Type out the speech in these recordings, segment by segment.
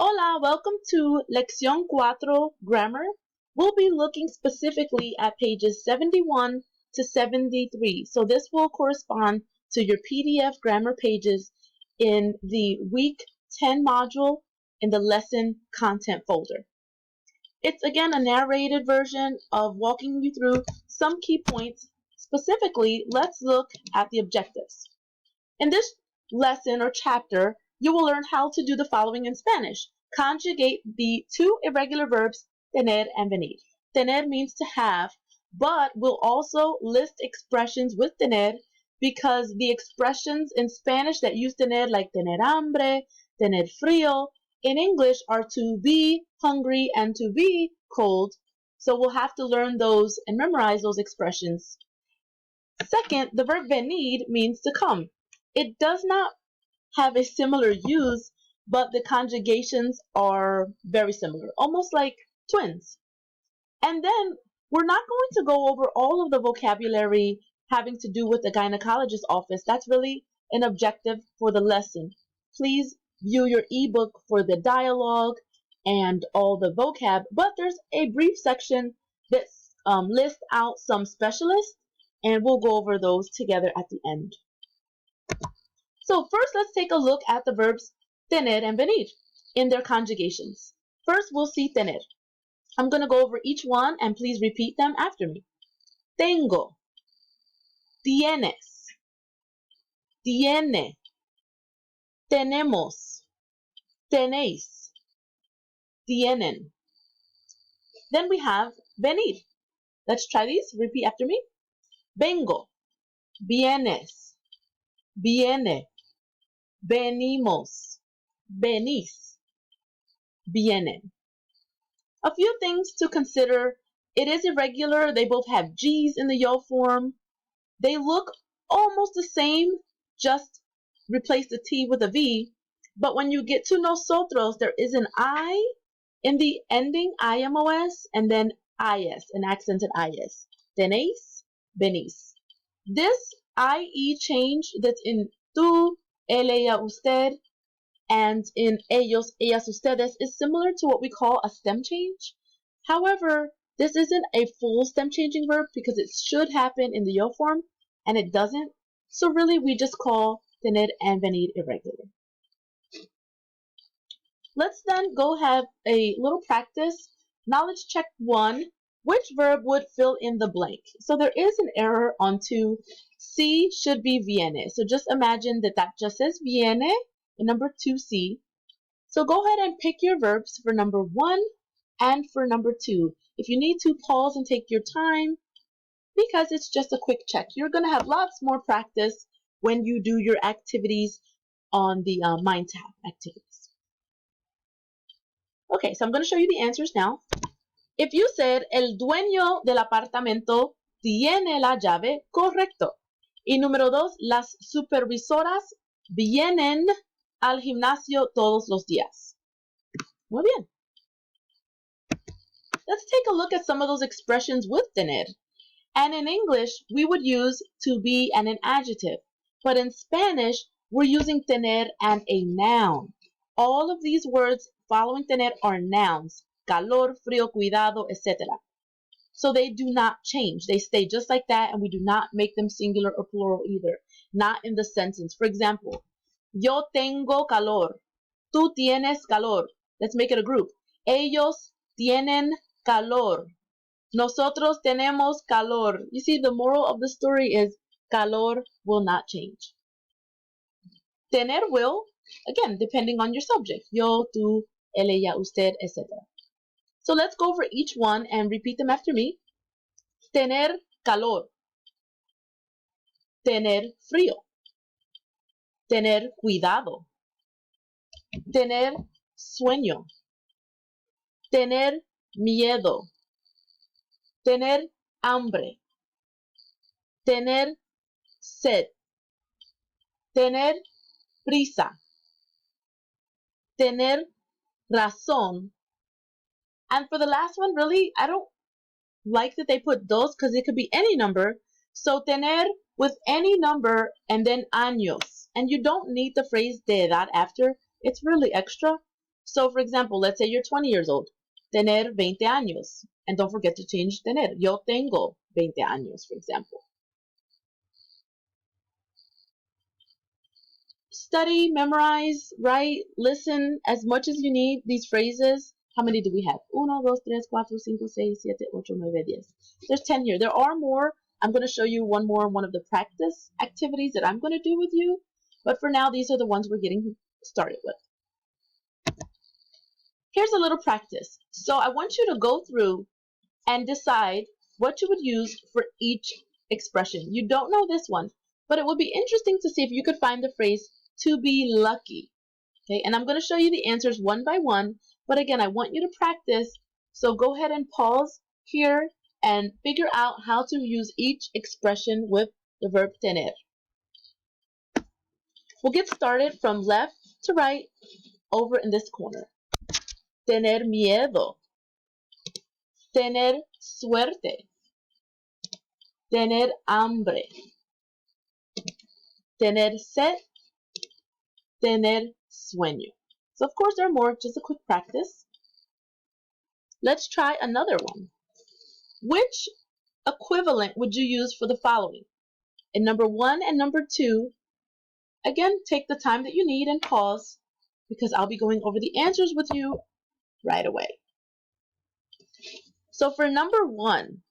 Hola, welcome to Leccion 4 Grammar. We'll be looking specifically at pages 71 to 73. So this will correspond to your PDF grammar pages in the week 10 module in the lesson content folder. It's again a narrated version of walking you through some key points. Specifically, let's look at the objectives. In this lesson or chapter, you will learn how to do the following in Spanish. Conjugate the two irregular verbs tener and venir. Tener means to have, but we'll also list expressions with tener because the expressions in Spanish that use tener, like tener hambre, tener frío, in English are to be hungry and to be cold. So we'll have to learn those and memorize those expressions. Second, the verb venir means to come. It does not have a similar use, but the conjugations are very similar, almost like twins. And then we're not going to go over all of the vocabulary having to do with the gynecologist's office. That's really an objective for the lesson. Please view your ebook for the dialogue and all the vocab, but there's a brief section that lists out some specialists, and we'll go over those together at the end. So first, let's take a look at the verbs tener and venir in their conjugations. First, we'll see tener. I'm going to go over each one and please repeat them after me. Tengo, tienes, tiene, tenemos, tenéis, tienen. Then we have venir. Let's try these. Repeat after me. Vengo, vienes, viene, venimos, venís, vienen. A few things to consider. It is irregular. They both have G's in the yo form. They look almost the same, just replace the T with a V. But when you get to nosotros, there is an I in the ending, IMOS, and then IS, an accented IS. Tenéis, venís. This IE change that's in tú, él, ella, usted, and in ellos, ellas, ustedes is similar to what we call a stem change. However, this isn't a full stem changing verb because it should happen in the yo form, and it doesn't. So really, we just call tener and venir irregular. Let's then go have a little practice. Knowledge check 1. Which verb would fill in the blank? So there is an error on 2. C should be viene. So just imagine that just says viene in number 2C. So go ahead and pick your verbs for number 1 and for number 2. If you need to, pause and take your time because it's just a quick check. You're going to have lots more practice when you do your activities on the Mind tab activities. Okay, so I'm going to show you the answers now. If you said, el dueño del apartamento tiene la llave, correcto. Y número 2, las supervisoras vienen al gimnasio todos los días. Muy bien. Let's take a look at some of those expressions with tener. And in English, we would use to be and an adjective. But in Spanish, we're using tener and a noun. All of these words following tener are nouns. Calor, frío, cuidado, etc. So they do not change. They stay just like that, and we do not make them singular or plural either. Not in the sentence. For example, yo tengo calor. Tú tienes calor. Let's make it a group. Ellos tienen calor. Nosotros tenemos calor. You see, the moral of the story is calor will not change. Tener will, again, depending on your subject. Yo, tú, él, ella, usted, etc. So let's go over each one and repeat them after me. Tener calor. Tener frío. Tener cuidado. Tener sueño. Tener miedo. Tener hambre. Tener sed. Tener prisa. Tener razón. And for the last one, really, I don't like that they put dos because it could be any number. So tener with any number and then años. And you don't need the phrase de edad after. It's really extra. So for example, let's say you're 20 years old. Tener 20 años. And don't forget to change tener. Yo tengo 20 años, for example. Study, memorize, write, listen as much as you need these phrases. How many do we have? 1, 2, 3, 4, 5, 6, 7, 8, 9, 10. There's 10 here. There are more. I'm going to show you one more, one of the practice activities that I'm going to do with you. But for now, these are the ones we're getting started with. Here's a little practice. So I want you to go through and decide what you would use for each expression. You don't know this one, but it would be interesting to see if you could find the phrase to be lucky. Okay, and I'm going to show you the answers one by one, but again, I want you to practice, so go ahead and pause here and figure out how to use each expression with the verb tener. We'll get started from left to right over in this corner. Tener miedo. Tener suerte. Tener hambre. Tener sed. Tener sueño. So of course there are more, just a quick practice. Let's try another one. Which equivalent would you use for the following? In number 1 and number 2, again, take the time that you need and pause because I'll be going over the answers with you right away. So for number 1,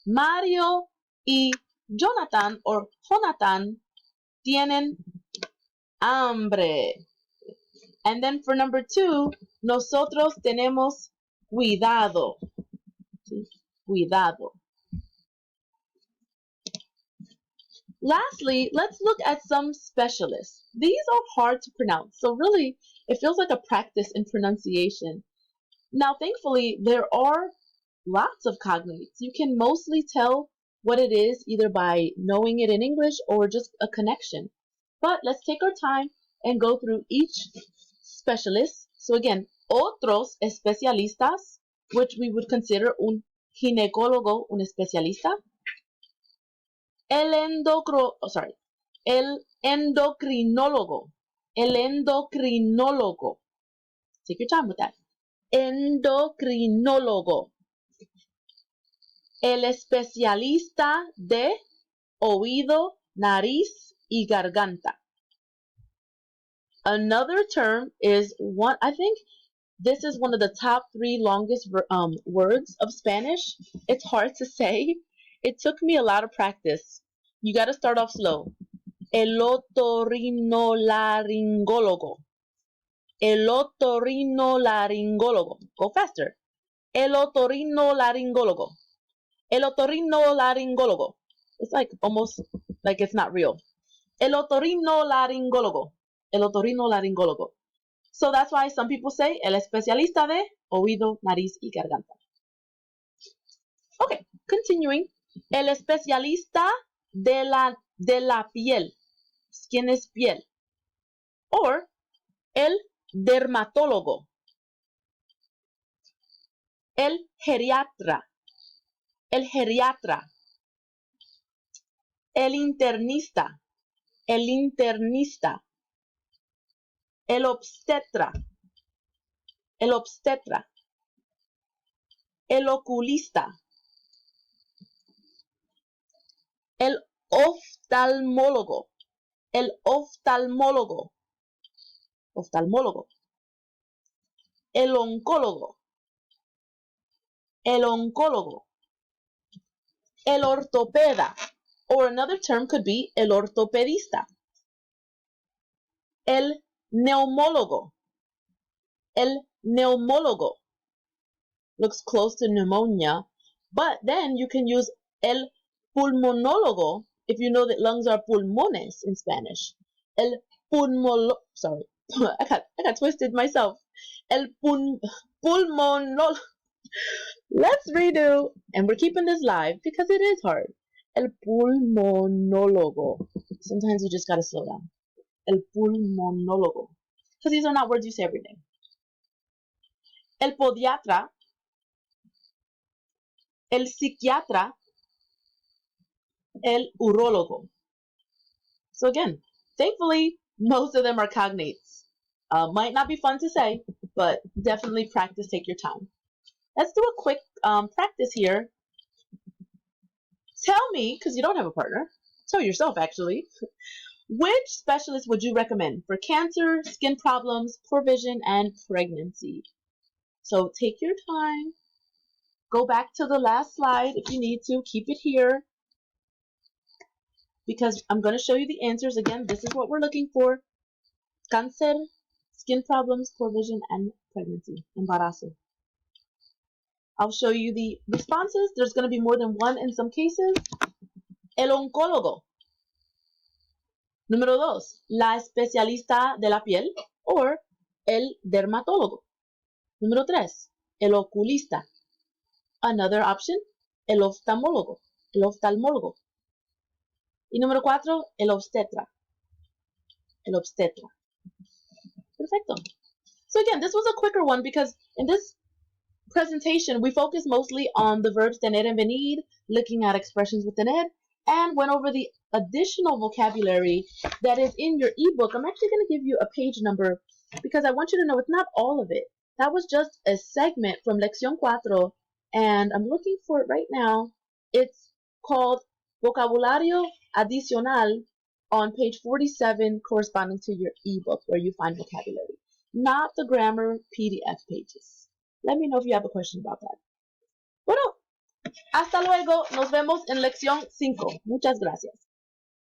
Mario y Jonathan or Jonathan tienen hambre. And then for number 2, nosotros tenemos cuidado. Cuidado. Lastly, let's look at some specialists. These are hard to pronounce, so really it feels like a practice in pronunciation. Now, thankfully, there are lots of cognates. You can mostly tell what it is either by knowing it in English or just a connection. But let's take our time and go through each specialist. So again, otros especialistas, which we would consider un ginecólogo, un especialista. El endocrinólogo. El endocrinólogo. Take your time with that. Endocrinólogo. El especialista de oído, nariz y garganta. Another term is one, I think this is one of the top 3 longest words of Spanish. It's hard to say. It took me a lot of practice. You got to start off slow. El otorrinolaringólogo. El otorrinolaringólogo. Go faster. El otorrinolaringólogo. El otorrinolaringólogo. It's like almost like it's not real. El otorrinolaringólogo. El otorrinolaringólogo. So that's why some people say el especialista de oído, nariz y garganta. Okay, continuing. El especialista de la piel. Skin is piel. Or el dermatólogo. El geriatra. El geriatra. El internista. El internista. El obstetra. El obstetra. El oculista. El oftalmólogo. El oftalmólogo. Oftalmólogo. El oncólogo. El oncólogo. El ortopeda. Or another term could be el ortopedista. El neumólogo. El neumólogo. Looks close to pneumonia, but then you can use el pulmonólogo if you know that lungs are pulmones in Spanish. El sorry, I got twisted myself. El pulmonólogo. Let's redo, and we're keeping this live because it is hard. El pulmonólogo. Sometimes you just gotta slow down. El pulmonólogo. Because these are not words you say every day. El podiatra. El psiquiatra. El urólogo. So again, thankfully, most of them are cognates. Might not be fun to say, but definitely practice, take your time. Let's do a quick practice here. Tell me, because you don't have a partner, tell yourself actually, which specialist would you recommend for cancer, skin problems, poor vision, and pregnancy? So take your time. Go back to the last slide if you need to. Keep it here because I'm going to show you the answers. Again, this is what we're looking for. Cáncer, skin problems, poor vision, and pregnancy, embarazo. I'll show you the responses. There's going to be more than one in some cases. El oncólogo. Número 2, la especialista de la piel or el dermatólogo. Número 3, el oculista. Another option, el oftalmólogo. El oftalmólogo. Y número 4, el obstetra. El obstetra. Perfecto. So again, this was a quicker one because in this presentation, we focused mostly on the verbs tener and venir, looking at expressions with tener, and went over the additional vocabulary that is in your ebook. I'm actually going to give you a page number because I want you to know it's not all of it. That was just a segment from Leccion 4, and I'm looking for it right now. It's called Vocabulario Adicional on page 47, corresponding to your ebook where you find vocabulary, not the grammar PDF pages. Let me know if you have a question about that. Bueno, hasta luego. Nos vemos en lección 5. Muchas gracias.